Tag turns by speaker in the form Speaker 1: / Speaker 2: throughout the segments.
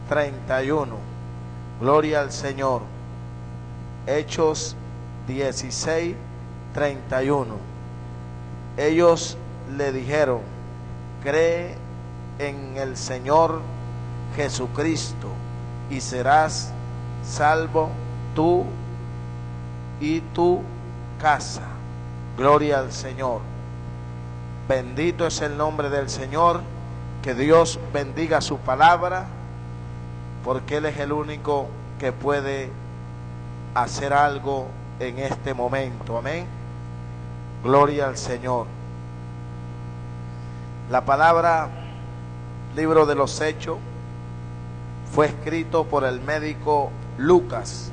Speaker 1: 31. Gloria al Señor. Hechos 16, 31. Ellos le dijeron: cree en el Señor Jesucristo y serás salvo tú y tu casa. Gloria al Señor. Bendito es el nombre del Señor. Que Dios bendiga su palabra, porque Él es el único que puede hacer algo en este momento. Amén. Gloria al Señor. La palabra libro de los Hechos fue escrito por el médico Lucas.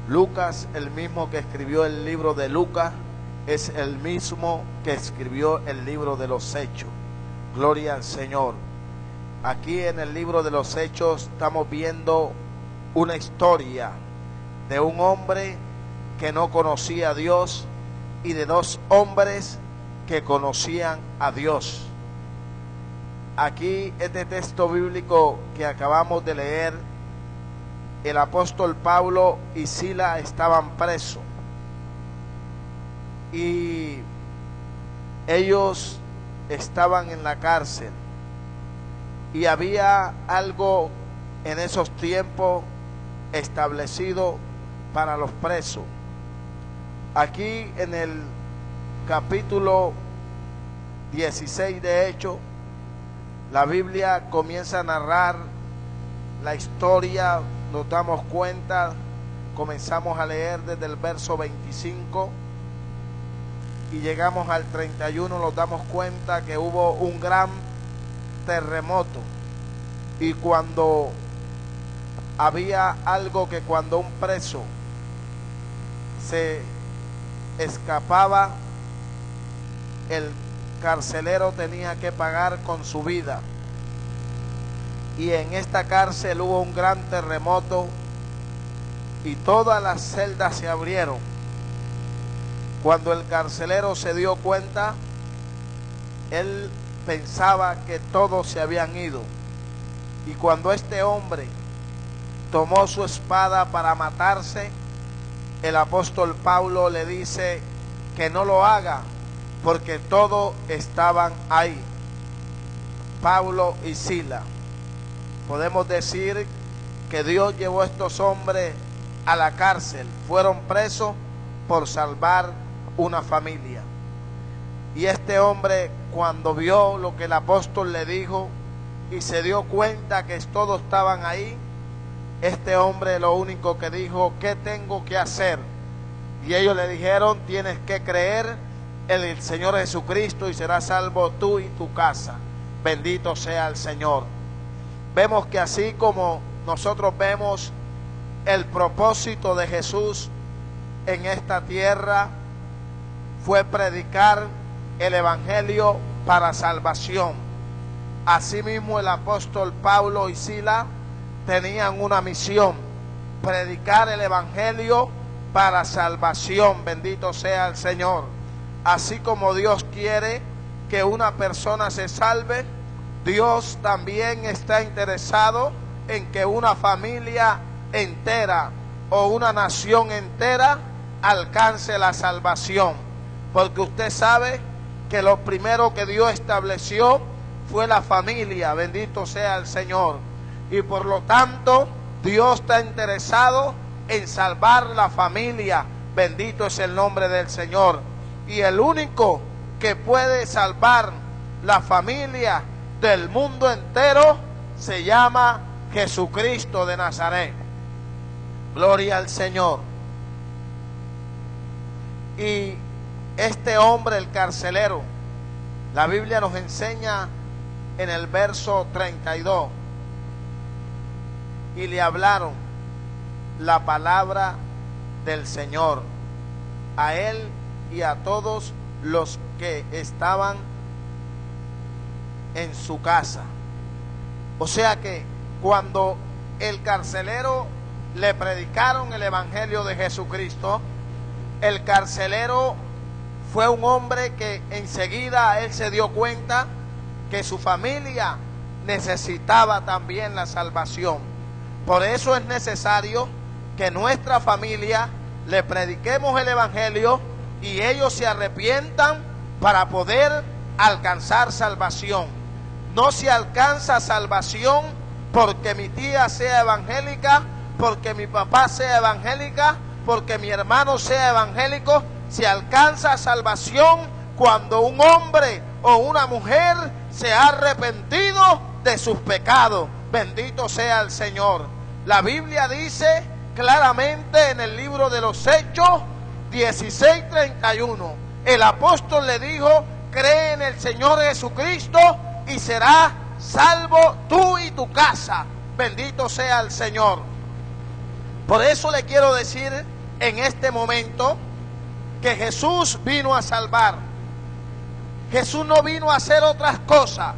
Speaker 1: Lucas, el mismo que escribió el libro de Lucas, es el mismo que escribió el libro de los Hechos. Gloria al Señor. Aquí en el libro de los Hechos estamos viendo una historia de un hombre que no conocía a Dios y de dos hombres que conocían a Dios. Aquí este texto bíblico que acabamos de leer, el apóstol Pablo y Silas estaban presos y ellos estaban en la cárcel, y había algo en esos tiempos establecido para los presos. Aquí en el capítulo 16 de Hechos, la Biblia comienza a narrar la historia. Nos damos cuenta, comenzamos a leer desde el verso 25 y llegamos al 31, nos damos cuenta que hubo un gran terremoto. Y cuando había algo que cuando un preso se escapaba, el carcelero tenía que pagar con su vida. Y en esta cárcel hubo un gran terremoto y todas las celdas se abrieron. Cuando el carcelero se dio cuenta, él pensaba que todos se habían ido. Y cuando este hombre tomó su espada para matarse, el apóstol Pablo le dice que no lo haga, porque todos estaban ahí. Pablo y Silas. Podemos decir que Dios llevó a estos hombres a la cárcel. Fueron presos por salvar una familia. Y este hombre, cuando vio lo que el apóstol le dijo y se dio cuenta que todos estaban ahí, este hombre lo único que dijo: ¿qué tengo que hacer? Y ellos le dijeron: tienes que creer en el Señor Jesucristo y serás salvo tú y tu casa. Bendito sea el Señor. Vemos que así como nosotros vemos el propósito de Jesús en esta tierra fue predicar el evangelio para salvación. Asimismo, el apóstol Pablo y Silas tenían una misión: predicar el evangelio para salvación. Bendito sea el Señor. Así como Dios quiere que una persona se salve, Dios también está interesado en que una familia entera o una nación entera alcance la salvación. Porque usted sabe que lo primero que Dios estableció fue la familia. Bendito sea el Señor. Y por lo tanto, Dios está interesado en salvar la familia. Bendito es el nombre del Señor. Y el único que puede salvar la familia del mundo entero se llama Jesucristo de Nazaret. Gloria al Señor. Y este hombre, el carcelero, la Biblia nos enseña en el verso 32: y le hablaron la palabra del Señor a él y a todos los que estaban en su casa. O sea que cuando el carcelero le predicaron el evangelio de Jesucristo, el carcelero fue un hombre que enseguida él se dio cuenta que su familia necesitaba también la salvación. Por eso es necesario que nuestra familia le prediquemos el evangelio y ellos se arrepientan para poder alcanzar salvación. No se alcanza salvación porque mi tía sea evangélica, porque mi papá sea evangélica, porque mi hermano sea evangélico. Se alcanza salvación cuando un hombre o una mujer se ha arrepentido de sus pecados. Bendito sea el Señor. La Biblia dice claramente en el libro de los Hechos 16:31, el apóstol le dijo: cree en el Señor Jesucristo y serás salvo tú y tu casa. Bendito sea el Señor. Por eso le quiero decir en este momento que Jesús vino a salvar. Jesús no vino a hacer otras cosas.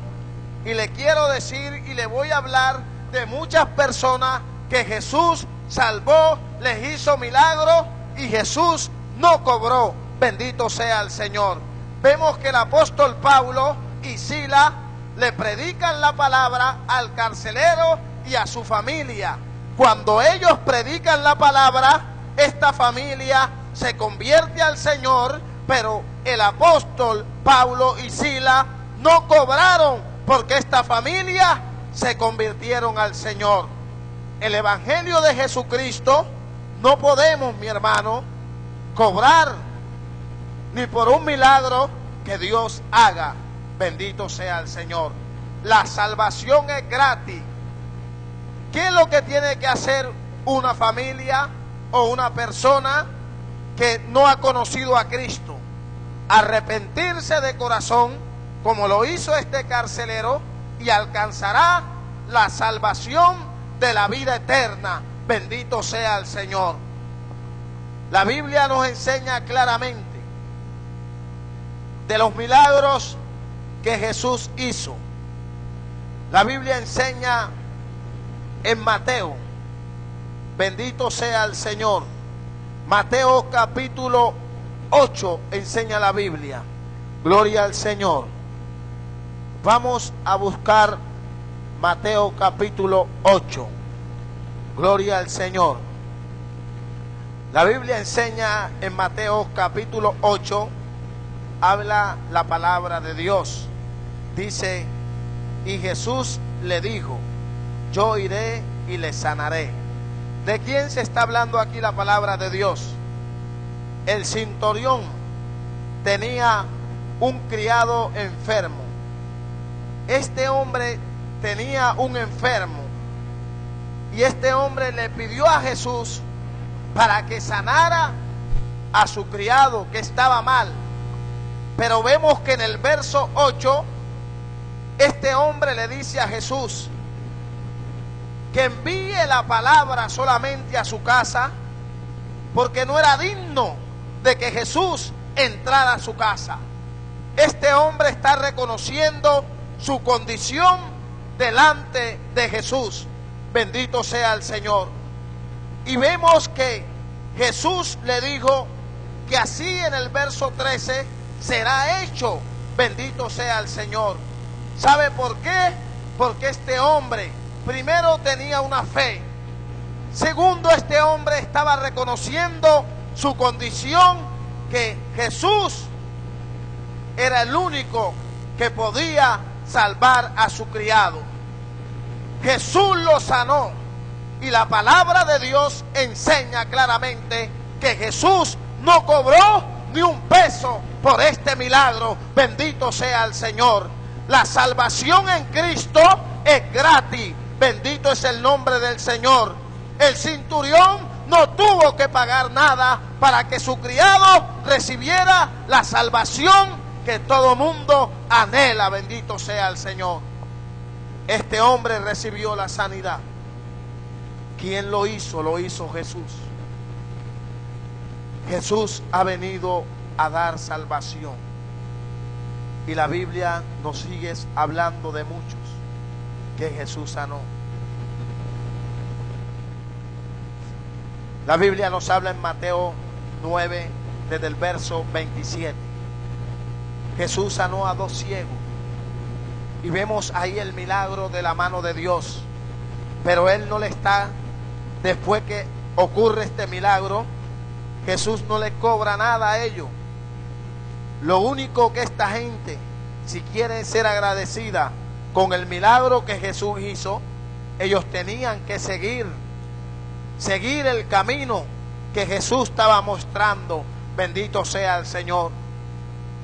Speaker 1: Y le quiero decir y le voy a hablar de muchas personas que Jesús salvó, les hizo milagros y Jesús no cobró. Bendito sea el Señor. Vemos que el apóstol Pablo y Silas le predican la palabra al carcelero y a su familia. Cuando ellos predican la palabra, esta familia se convierte al Señor, pero el apóstol Pablo y Silas no cobraron porque esta familia se convirtieron al Señor. El evangelio de Jesucristo no podemos, mi hermano, cobrar ni por un milagro que Dios haga. Bendito sea el Señor. La salvación es gratis. ¿Qué es lo que tiene que hacer una familia o una persona que no ha conocido a Cristo? Arrepentirse de corazón, como lo hizo este carcelero, y alcanzará la salvación de la vida eterna. Bendito sea el Señor. La Biblia nos enseña claramente de los milagros que Jesús hizo. La Biblia enseña en Mateo, bendito sea el Señor, Mateo capítulo 8 enseña la Biblia. Gloria al Señor. Vamos a buscar Mateo capítulo 8. Gloria al Señor. La Biblia enseña en Mateo capítulo 8, habla la palabra de Dios. Dice: y Jesús le dijo: yo iré y le sanaré. ¿De quién se está hablando aquí la palabra de Dios? El centurión tenía un criado enfermo. Este hombre tenía un enfermo y este hombre le pidió a Jesús para que sanara a su criado que estaba mal. Pero vemos que en el verso 8 este hombre le dice a Jesús que envíe la palabra solamente a su casa, porque no era digno de que Jesús entrara a su casa. Este hombre está reconociendo su condición delante de Jesús. Bendito sea el Señor. Y vemos que Jesús le dijo que así en el verso 13 será hecho. Bendito sea el Señor. ¿Sabe por qué? Porque este hombre primero tenía una fe. Segundo, este hombre estaba reconociendo su condición, que Jesús era el único que podía salvar a su criado. Jesús lo sanó. Y la palabra de Dios enseña claramente que Jesús no cobró ni un peso por este milagro. Bendito sea el Señor. La salvación en Cristo es gratis. Bendito es el nombre del Señor. El centurión no tuvo que pagar nada para que su criado recibiera la salvación que todo mundo anhela. Bendito sea el Señor. Este hombre recibió la sanidad. ¿Quién lo hizo? Lo hizo Jesús. Jesús ha venido a dar salvación. Y la Biblia nos sigue hablando de muchos que Jesús sanó. La Biblia nos habla en Mateo 9, desde el verso 27. Jesús sanó a 2 ciegos. Y vemos ahí el milagro de la mano de Dios. Pero él no le está, después que ocurre este milagro, Jesús no le cobra nada a ellos. Lo único que esta gente, si quiere ser agradecida con el milagro que Jesús hizo, ellos tenían que seguir el camino que Jesús estaba mostrando. Bendito sea el Señor.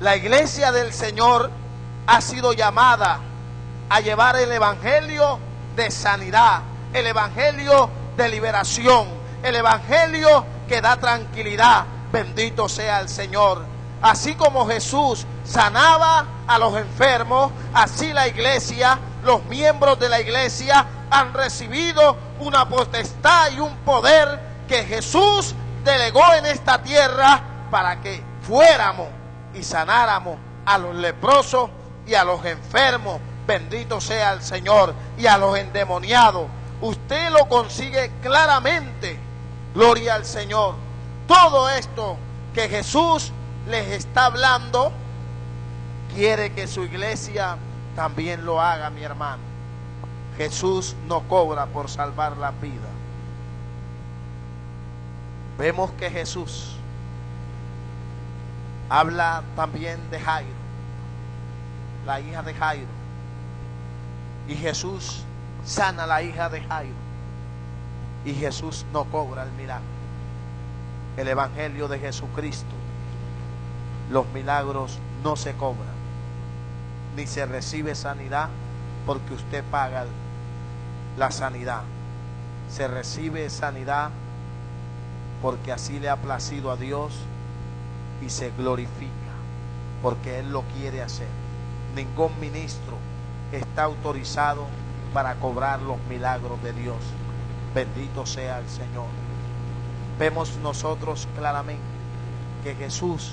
Speaker 1: La iglesia del Señor ha sido llamada a llevar el evangelio de sanidad, el evangelio de liberación, el evangelio que da tranquilidad. Bendito sea el Señor. Así como Jesús sanaba a los enfermos, así la iglesia, los miembros de la iglesia han recibido una potestad y un poder que Jesús delegó en esta tierra para que fuéramos y sanáramos a los leprosos y a los enfermos. Bendito sea el Señor. Y a los endemoniados. Usted lo consigue claramente. Gloria al Señor. Todo esto que Jesús les está hablando, quiere que su iglesia también lo haga, mi hermano. Jesús no cobra por salvar la vida. Vemos que Jesús habla también de Jairo, la hija de Jairo. Y Jesús sana a la hija de Jairo. Y Jesús no cobra el milagro. El evangelio de Jesucristo, los milagros no se cobran, ni se recibe sanidad porque usted paga la sanidad. Se recibe sanidad porque así le ha placido a Dios y se glorifica porque Él lo quiere hacer. Ningún ministro está autorizado para cobrar los milagros de Dios. Bendito sea el Señor. Vemos nosotros claramente que Jesús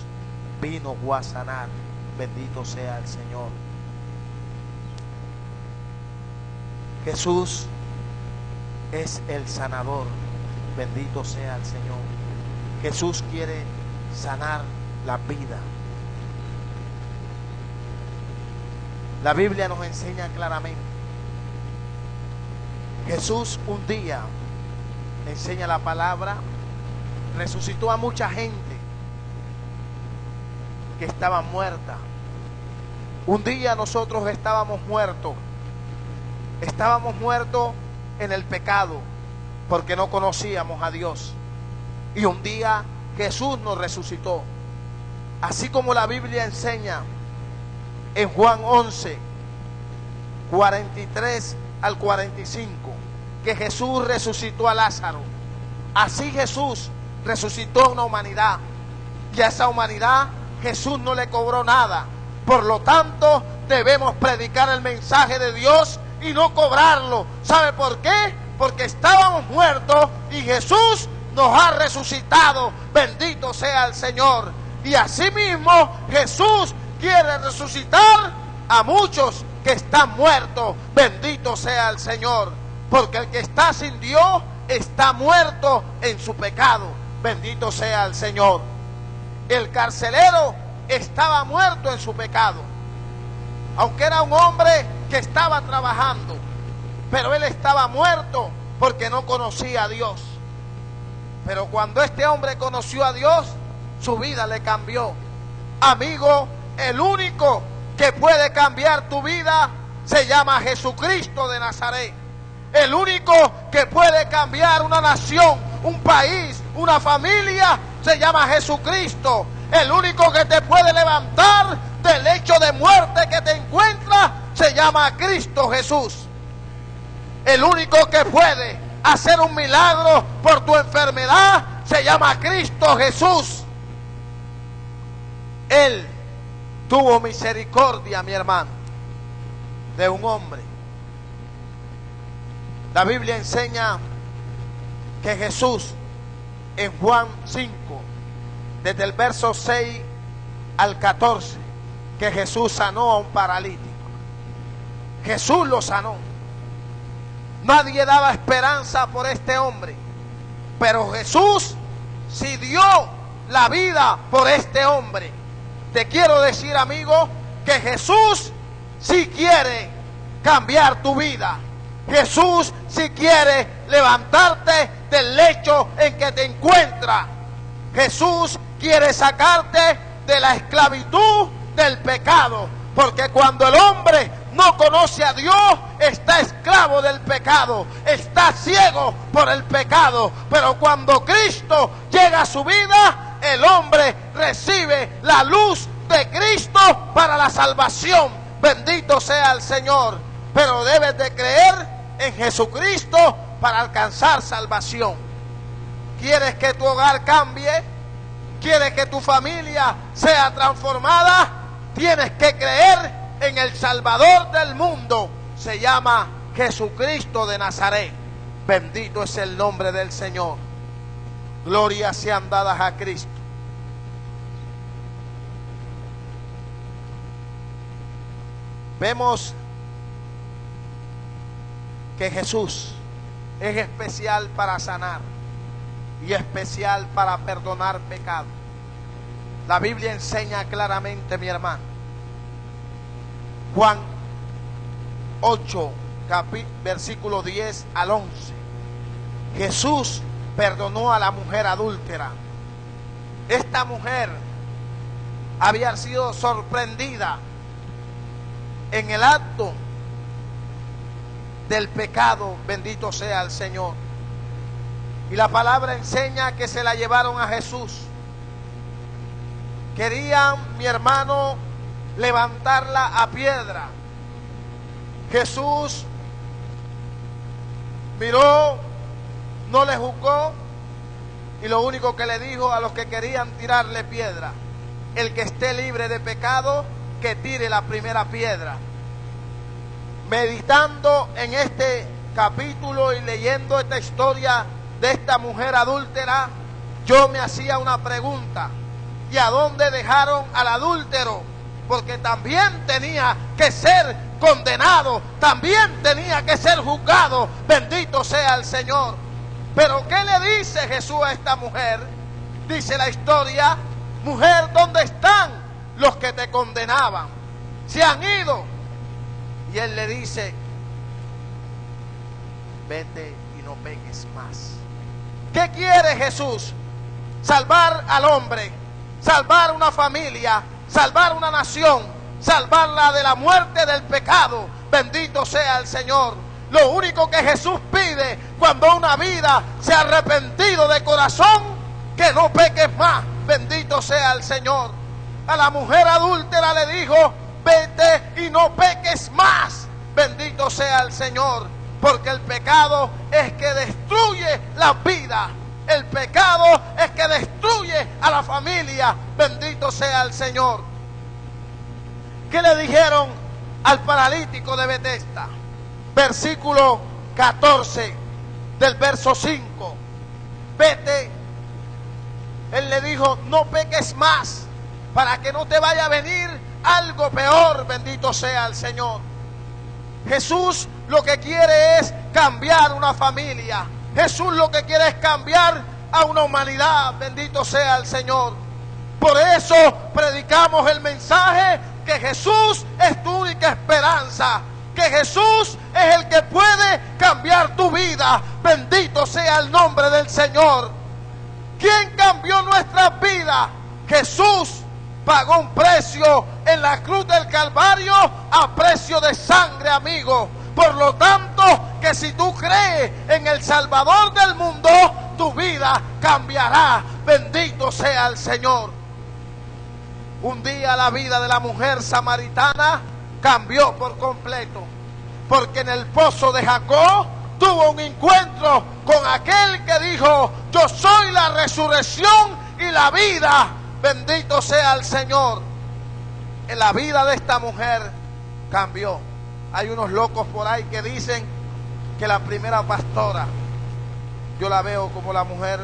Speaker 1: vino a sanar. Bendito sea el Señor. Jesús es el sanador. Bendito sea el Señor. Jesús quiere sanar la vida. La Biblia nos enseña claramente. Jesús un día, enseña la palabra, resucitó a mucha gente que estaba muerta. Un día nosotros estábamos muertos en el pecado porque no conocíamos a Dios. Y un día Jesús nos resucitó. Así como la Biblia enseña en Juan 11, 43 al 45, que Jesús resucitó a Lázaro. Así Jesús resucitó a una humanidad. Y a esa humanidad Jesús no le cobró nada. Por lo tanto, debemos predicar el mensaje de Dios y no cobrarlo. ¿Sabe por qué? Porque estábamos muertos y Jesús nos ha resucitado. Bendito sea el Señor. Y asimismo Jesús quiere resucitar a muchos que están muertos. Bendito sea el Señor. Porque el que está sin Dios está muerto en su pecado. Bendito sea el Señor. El carcelero estaba muerto en su pecado. Aunque era un hombre que estaba trabajando, pero él estaba muerto porque no conocía a Dios. Pero cuando este hombre conoció a Dios, su vida le cambió. Amigo, el único que puede cambiar tu vida se llama Jesucristo de Nazaret. El único que puede cambiar una nación, un país, una familia, se llama Jesucristo. El único que te puede levantar del lecho de muerte que te encuentras se llama Cristo Jesús. El único que puede hacer un milagro por tu enfermedad se llama Cristo Jesús. Él tuvo misericordia, mi hermano, de un hombre. La Biblia enseña que Jesús en Juan 5, desde el verso 6 al 14, que Jesús sanó a un paralítico. Jesús lo sanó. Nadie daba esperanza por este hombre, pero Jesús sí dio la vida por este hombre. Te quiero decir, amigo, que Jesús sí quiere cambiar tu vida. Jesús sí quiere levantarte del lecho en que te encuentras. Jesús quiere sacarte de la esclavitud del pecado. Porque cuando el hombre no conoce a Dios, está esclavo del pecado, está ciego por el pecado. Pero cuando Cristo llega a su vida, el hombre recibe la luz de Cristo para la salvación. Bendito sea el Señor. Pero debes de creer en Jesucristo para alcanzar salvación. ¿Quieres que tu hogar cambie? ¿Quieres que tu familia sea transformada? Tienes que creer en el Salvador del mundo. Se llama Jesucristo de Nazaret. Bendito es el nombre del Señor. Gloria sean dadas a Cristo. Vemos que Jesús es especial para sanar y especial para perdonar pecados. La Biblia enseña claramente, mi hermano. Juan 8, versículo 10 al 11. Jesús perdonó a la mujer adúltera. Esta mujer había sido sorprendida en el acto del pecado, bendito sea el Señor. Y la palabra enseña que se la llevaron a Jesús. Querían, mi hermano, levantarla a piedra. Jesús miró, no le juzgó, y lo único que le dijo a los que querían tirarle piedra: el que esté libre de pecado, que tire la primera piedra. Meditando en este capítulo y leyendo esta historia de esta mujer adúltera, yo me hacía una pregunta: ¿y a dónde dejaron al adúltero? Porque también tenía que ser condenado, también tenía que ser juzgado. Bendito sea el Señor. Pero ¿qué le dice Jesús a esta mujer? Dice la historia: mujer, ¿dónde están los que te condenaban? Se han ido. Y él le dice: vete y no peques más. ¿Qué quiere Jesús? Salvar al hombre, salvar una familia, salvar una nación, salvarla de la muerte del pecado. Bendito sea el Señor. Lo único que Jesús pide cuando una vida se ha arrepentido de corazón, que no peques más. Bendito sea el Señor. A la mujer adúltera le dijo: vete y no peques más. Bendito sea el Señor. Porque el pecado es que destruye la vida. El pecado es que destruye a la familia. Bendito sea el Señor. ¿Qué le dijeron al paralítico de Betesda? Versículo 14 del verso 5. Vete. Él le dijo: no peques más, para que no te vaya a venir algo peor. Bendito sea el Señor. Jesús lo que quiere es cambiar una familia. Jesús lo que quiere es cambiar a una humanidad. Bendito sea el Señor. Por eso predicamos el mensaje que Jesús es tu única esperanza, que Jesús es el que puede cambiar tu vida. Bendito sea el nombre del Señor. ¿Quién cambió nuestras vidas? Jesús pagó un precio en la cruz del Calvario a precio de sangre, amigo. Por lo tanto, que si tú crees en el Salvador del mundo, tu vida cambiará. Bendito sea el Señor. Un día la vida de la mujer samaritana cambió por completo, porque en el pozo de Jacob tuvo un encuentro con aquel que dijo: yo soy la resurrección y la vida. Bendito sea el Señor. En la vida de esta mujer cambió. Hay unos locos por ahí que dicen que la primera pastora, yo la veo como la mujer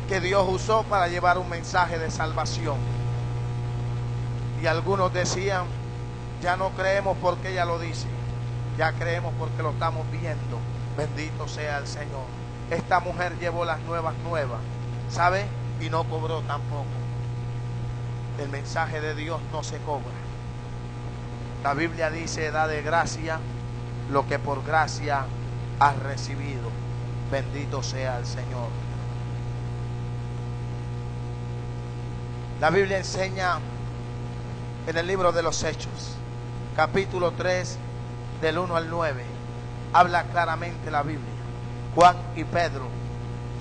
Speaker 1: que Dios usó para llevar un mensaje de salvación. Y algunos decían: ya no creemos porque ella lo dice, ya creemos porque lo estamos viendo. Bendito sea el Señor. Esta mujer llevó las nuevas, ¿sabe? Y no cobró tampoco. El mensaje de Dios no se cobra. La Biblia dice: da de gracia lo que por gracia has recibido. Bendito sea el Señor. La Biblia enseña en el libro de los Hechos, capítulo 3, del 1 al 9. Habla claramente la Biblia. Juan y Pedro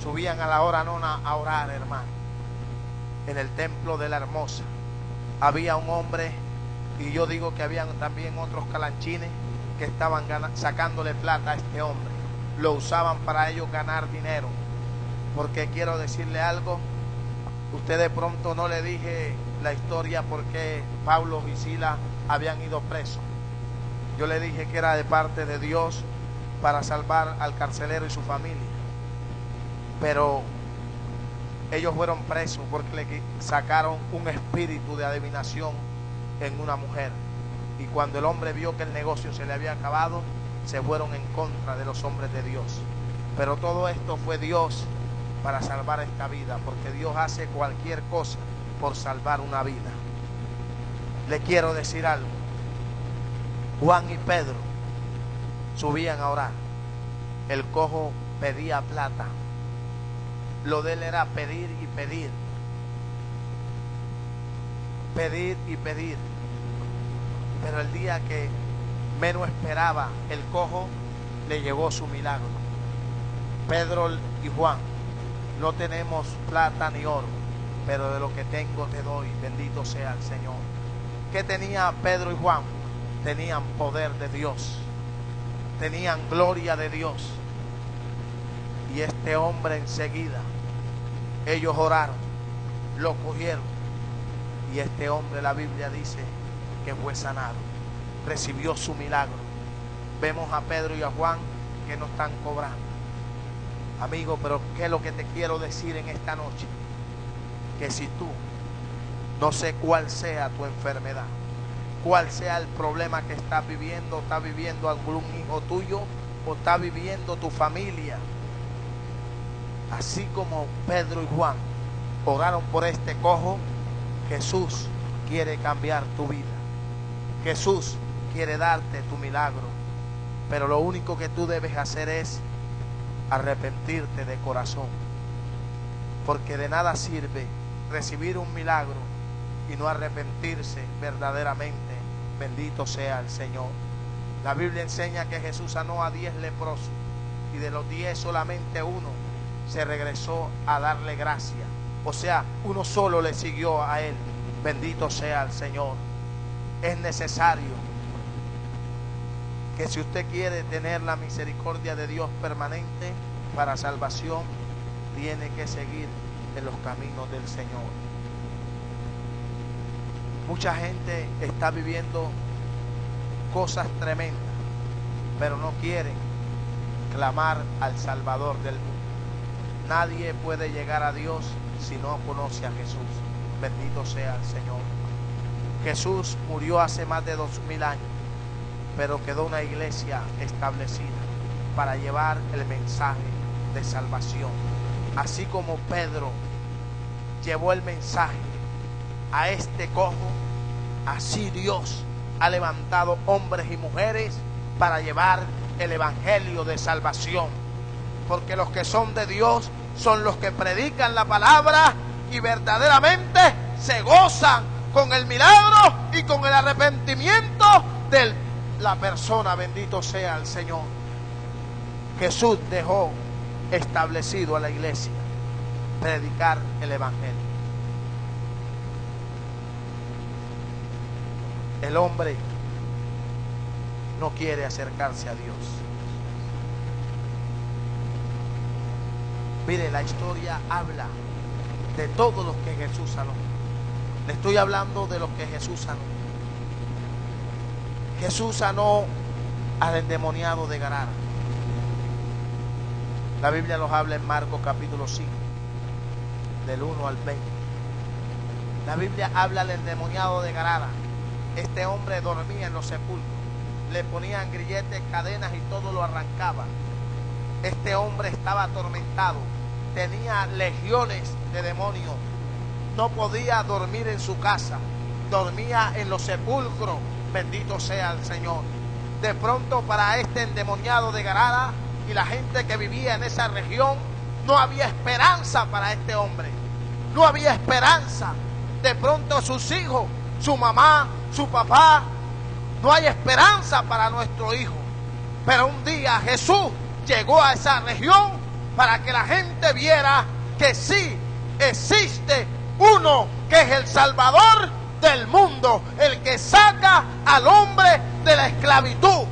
Speaker 1: subían a la hora nona a orar, hermano, en el templo de la Hermosa. Había un hombre, y yo digo que habían también otros calanchines que estaban sacándole plata a este hombre. Lo usaban para ellos ganar dinero. Porque quiero decirle algo, usted de pronto no le dije la historia por qué Pablo y Silas habían ido presos. Yo le dije que era de parte de Dios para salvar al carcelero y su familia. Pero ellos fueron presos porque le sacaron un espíritu de adivinación en una mujer. Y cuando el hombre vio que el negocio se le había acabado, se fueron en contra de los hombres de Dios. Pero todo esto fue Dios para salvar esta vida, porque Dios hace cualquier cosa por salvar una vida. Le quiero decir algo. Juan y Pedro subían a orar. El cojo pedía plata. Lo de él era pedir y pedir. Pedir y pedir. Pero el día que menos esperaba el cojo, le llegó su milagro. Pedro y Juan: no tenemos plata ni oro, pero de lo que tengo te doy. Bendito sea el Señor. ¿Qué tenía Pedro y Juan? Tenían poder de Dios, tenían gloria de Dios. Y este hombre enseguida, ellos oraron, lo cogieron, y este hombre, la Biblia dice que fue sanado, recibió su milagro. Vemos a Pedro y a Juan que no están cobrando. Amigo, pero ¿qué es lo que te quiero decir en esta noche? Que si tú, no sé cuál sea tu enfermedad, cuál sea el problema que estás viviendo, está viviendo algún hijo tuyo o está viviendo tu familia, así como Pedro y Juan oraron por este cojo, Jesús quiere cambiar tu vida. Jesús quiere darte tu milagro, pero lo único que tú debes hacer es arrepentirte de corazón, porque de nada sirve recibir un milagro y no arrepentirse verdaderamente. Bendito sea el Señor. La Biblia enseña que Jesús sanó a 10 leprosos y de los 10 solamente uno se regresó a darle gracia. O sea, uno solo le siguió a él. Bendito sea el Señor. Es necesario que si usted quiere tener la misericordia de Dios permanente para salvación, tiene que seguir en los caminos del Señor. Mucha gente está viviendo cosas tremendas, pero no quieren clamar al Salvador del mundo. Nadie puede llegar a Dios si no conoce a Jesús. Bendito sea el Señor. Jesús murió hace más de 2000 años, pero quedó una iglesia establecida para llevar el mensaje de salvación. Así como Pedro llevó el mensaje a este cojo, así Dios ha levantado hombres y mujeres para llevar el evangelio de salvación. Porque los que son de Dios son los que predican la palabra y verdaderamente se gozan con el milagro y con el arrepentimiento de la persona. Bendito sea el Señor. Jesús dejó establecido a la iglesia predicar el evangelio. El hombre no quiere acercarse a Dios. Mire, la historia habla de todos los que Jesús sanó. Le estoy hablando de los que Jesús sanó. Jesús sanó al endemoniado de Gadara. La Biblia nos habla en Marcos capítulo 5, del 1 al 20. La Biblia habla del endemoniado de Gadara. Este hombre dormía en los sepulcros. Le ponían grilletes, cadenas y todo lo arrancaba. Este hombre estaba atormentado. Tenía legiones de demonios. No podía dormir en su casa. Dormía en los sepulcros. Bendito sea el Señor. De pronto para este endemoniado de Gadara y la gente que vivía en esa región, no había esperanza para este hombre. No había esperanza. De pronto sus hijos, su mamá, su papá, no hay esperanza para nuestro hijo. Pero un día Jesús llegó a esa región para que la gente viera que sí existe uno que es el Salvador del mundo, el que saca al hombre de la esclavitud.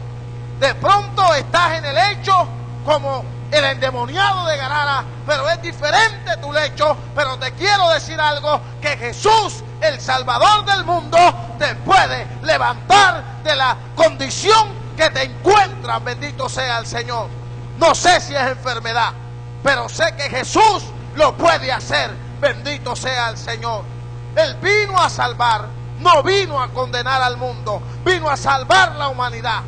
Speaker 1: De pronto estás en el lecho como el endemoniado de Gadara, pero es diferente tu lecho. Pero te quiero decir algo, que Jesús, el Salvador del mundo, te puede levantar de la condición que te encuentras. Bendito sea el Señor. No sé si es enfermedad, pero sé que Jesús lo puede hacer. Bendito sea el Señor. Él vino a salvar, no vino a condenar al mundo, vino a salvar la humanidad.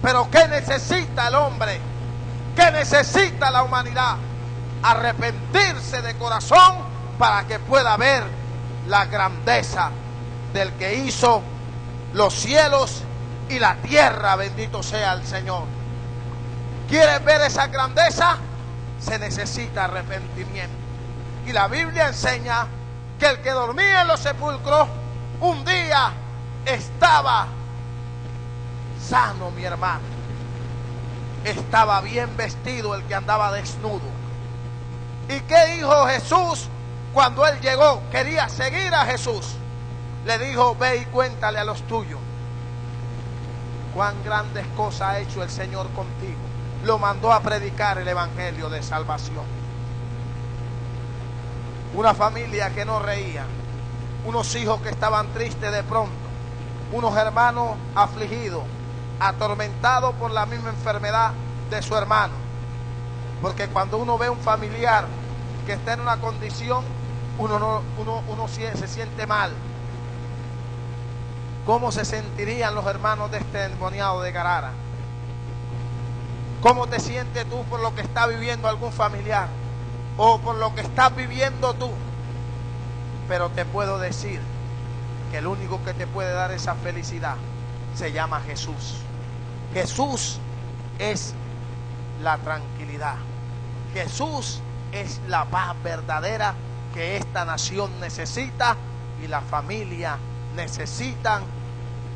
Speaker 1: Pero ¿qué necesita el hombre? ¿Qué necesita la humanidad? Arrepentirse de corazón para que pueda ver la grandeza del que hizo los cielos y la tierra. Bendito sea el Señor. ¿Quieres ver esa grandeza? Se necesita arrepentimiento. Y la Biblia enseña que el que dormía en los sepulcros un día estaba sano, mi hermano. Estaba bien vestido el que andaba desnudo. ¿Y qué dijo Jesús cuando él llegó? Quería seguir a Jesús. Le dijo: ve y cuéntale a los tuyos cuán grandes cosas ha hecho el Señor contigo. Lo mandó a predicar el evangelio de salvación. Una familia que no reía, unos hijos que estaban tristes de pronto, unos hermanos afligidos, atormentados por la misma enfermedad de su hermano. Porque cuando uno ve un familiar que está en una condición, uno se siente mal. ¿Cómo se sentirían los hermanos de este endemoniado de Gadara? ¿Cómo te sientes tú por lo que está viviendo algún familiar o por lo que estás viviendo tú? Pero te puedo decir que el único que te puede dar esa felicidad se llama Jesús. Jesús es la tranquilidad. Jesús es la paz verdadera que esta nación necesita y la familia necesitan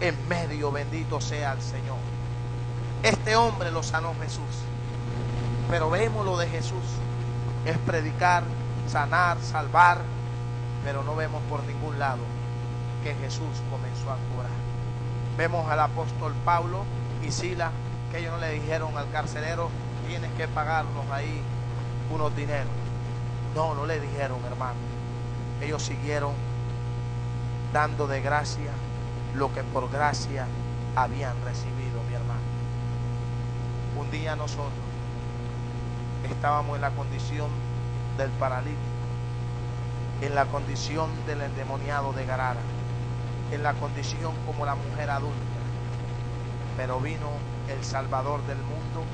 Speaker 1: en medio. Bendito sea el Señor. Este hombre lo sanó Jesús. Pero vemos lo de Jesús. Es predicar, sanar, salvar. Pero no vemos por ningún lado que Jesús comenzó a curar. Vemos al apóstol Pablo y Silas, que ellos no le dijeron al carcelero: tienes que pagarnos ahí unos dineros. No, no le dijeron, hermano. Ellos siguieron dando de gracia lo que por gracia habían recibido, mi hermano. Un día nosotros estábamos en la condición del paralítico, en la condición del endemoniado de Gadara, en la condición como la mujer adulta. Pero vino el Salvador del mundo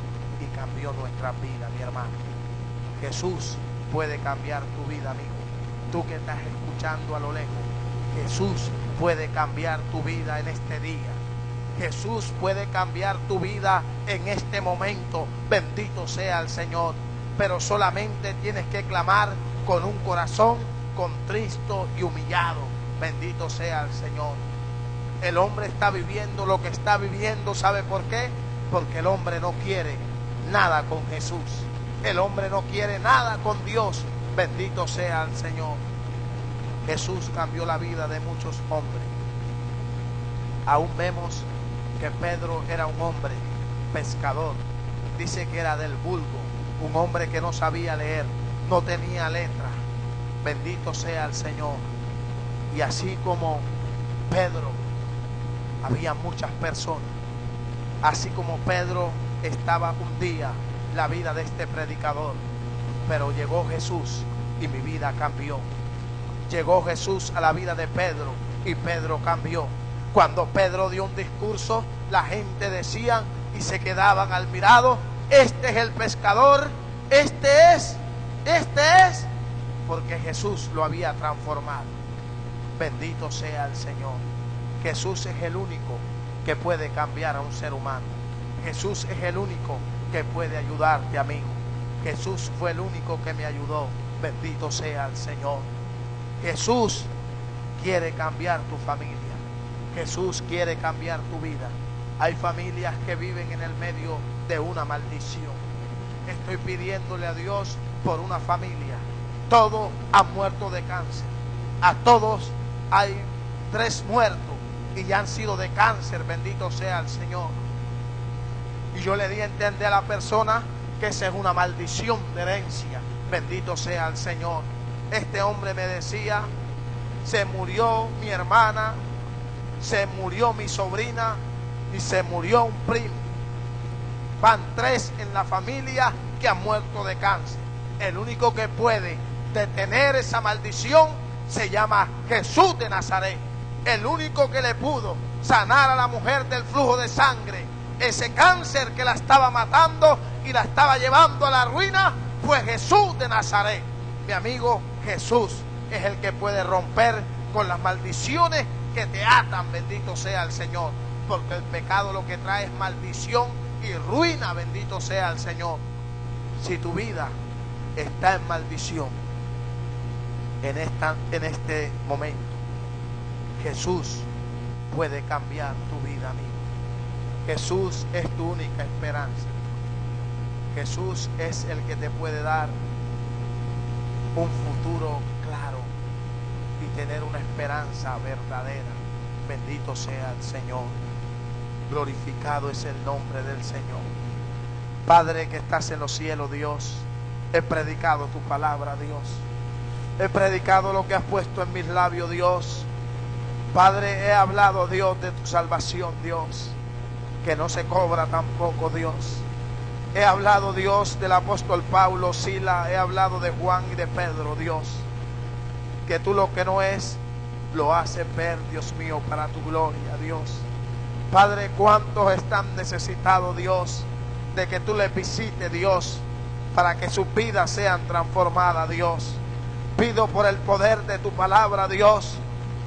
Speaker 1: y cambió nuestra vida, mi hermano. Jesús puede cambiar tu vida, amigo. Tú que estás escuchando a lo lejos, Jesús puede cambiar tu vida en este día. Jesús puede cambiar tu vida en este momento. Bendito sea el Señor. Pero solamente tienes que clamar con un corazón contristo y humillado. Bendito sea el Señor. El hombre está viviendo lo que está viviendo. ¿Sabe por qué? Porque el hombre no quiere nada con Jesús. El hombre no quiere nada con Dios. Bendito sea el Señor. Jesús cambió la vida de muchos hombres. Aún vemos que Pedro era un hombre pescador. Dice que era del vulgo, un hombre que no sabía leer, no tenía letra. Bendito sea el Señor. Y así como Pedro, había muchas personas. Así como Pedro estaba un día la vida de este predicador, pero llegó Jesús y mi vida cambió. Llegó Jesús a la vida de Pedro y Pedro cambió. Cuando Pedro dio un discurso, la gente decía y se quedaban al mirado: este es el pescador, este es, porque Jesús lo había transformado. Bendito sea el Señor. Jesús es el único que puede cambiar a un ser humano. Jesús es el único que puede ayudarte, amigo. Jesús fue el único que me ayudó. Bendito sea el Señor. Jesús quiere cambiar tu familia. Jesús quiere cambiar tu vida. Hay familias que viven en el medio de una maldición. Estoy pidiéndole a Dios por una familia. Todos han muerto de cáncer. A todos hay 3 muertos y ya han sido de cáncer. Bendito sea el Señor. Y yo le di a entender a la persona que esa es una maldición de herencia. Bendito sea el Señor. Este hombre me decía: se murió mi hermana, se murió mi sobrina y se murió un primo. Van 3 en la familia que han muerto de cáncer. El único que puede detener esa maldición se llama Jesús de Nazaret. El único que le pudo sanar a la mujer del flujo de sangre, ese cáncer que la estaba matando y la estaba llevando a la ruina, fue Jesús de Nazaret. Mi amigo, Jesús es el que puede romper con las maldiciones que te atan. Bendito sea el Señor, porque el pecado lo que trae es maldición y ruina. Bendito sea el Señor. Si tu vida está en maldición en este momento, Jesús puede cambiar tu vida, amigo. Jesús es tu única esperanza. Jesús es el que te puede dar un futuro claro y tener una esperanza verdadera. Bendito sea el Señor. Glorificado es el nombre del Señor. Padre que estás en los cielos, Dios, he predicado tu palabra, Dios. He predicado lo que has puesto en mis labios, Dios. Padre, he hablado, Dios, de tu salvación, Dios, que no se cobra tampoco, Dios. He hablado, Dios, del apóstol Pablo, Sila. He hablado de Juan y de Pedro, Dios. Que tú lo que no es, lo haces ver, Dios mío, para tu gloria, Dios. Padre, cuántos están necesitados, Dios, de que tú les visites, Dios, para que sus vidas sean transformadas, Dios. Pido por el poder de tu palabra, Dios,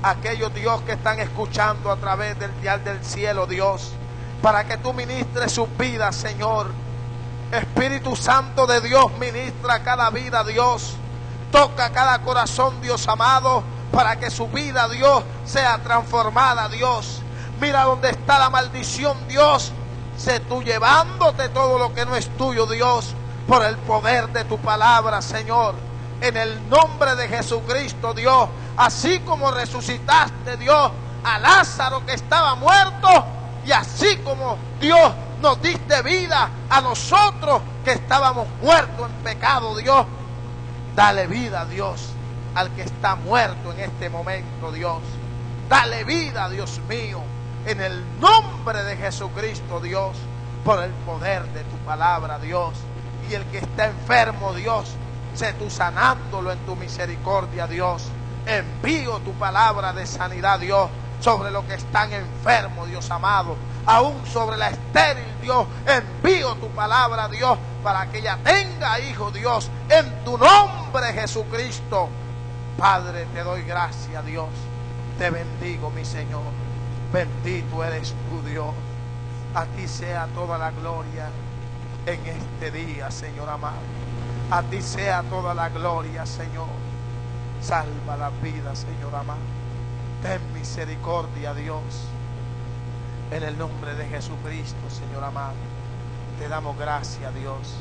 Speaker 1: aquellos, Dios, que están escuchando a través del dial del cielo, Dios, para que tú ministres sus vidas, Señor. Espíritu Santo de Dios, ministra cada vida, Dios. Toca cada corazón, Dios amado, para que su vida, Dios, sea transformada, Dios. Mira dónde está la maldición, Dios. Sé tú llevándote todo lo que no es tuyo, Dios, por el poder de tu palabra, Señor. En el nombre de Jesucristo, Dios, así como resucitaste, Dios, a Lázaro que estaba muerto, y así como, Dios, nos diste vida a nosotros que estábamos muertos en pecado, Dios. Dale vida, Dios, al que está muerto en este momento, Dios. Dale vida, Dios mío, en el nombre de Jesucristo, Dios, por el poder de tu palabra, Dios. Y el que está enfermo, Dios, sé tú sanándolo en tu misericordia, Dios. Envío tu palabra de sanidad, Dios, sobre los que están enfermos, Dios amado. Aún sobre la estéril, Dios, envío tu palabra, Dios, para que ella tenga hijo, Dios, en tu nombre, Jesucristo. Padre, te doy gracias, Dios. Te bendigo, mi Señor. Bendito eres tú, Dios. A ti sea toda la gloria en este día, Señor amado. A ti sea toda la gloria, Señor. Salva la vida, Señor amado. Ten misericordia, Dios. En el nombre de Jesucristo, Señor amado, te damos gracias, Dios.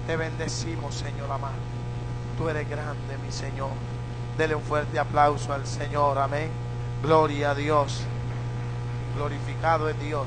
Speaker 1: Te bendecimos, Señor amado. Tú eres grande, mi Señor. Dele un fuerte aplauso al Señor, amén. Gloria a Dios. Glorificado es Dios.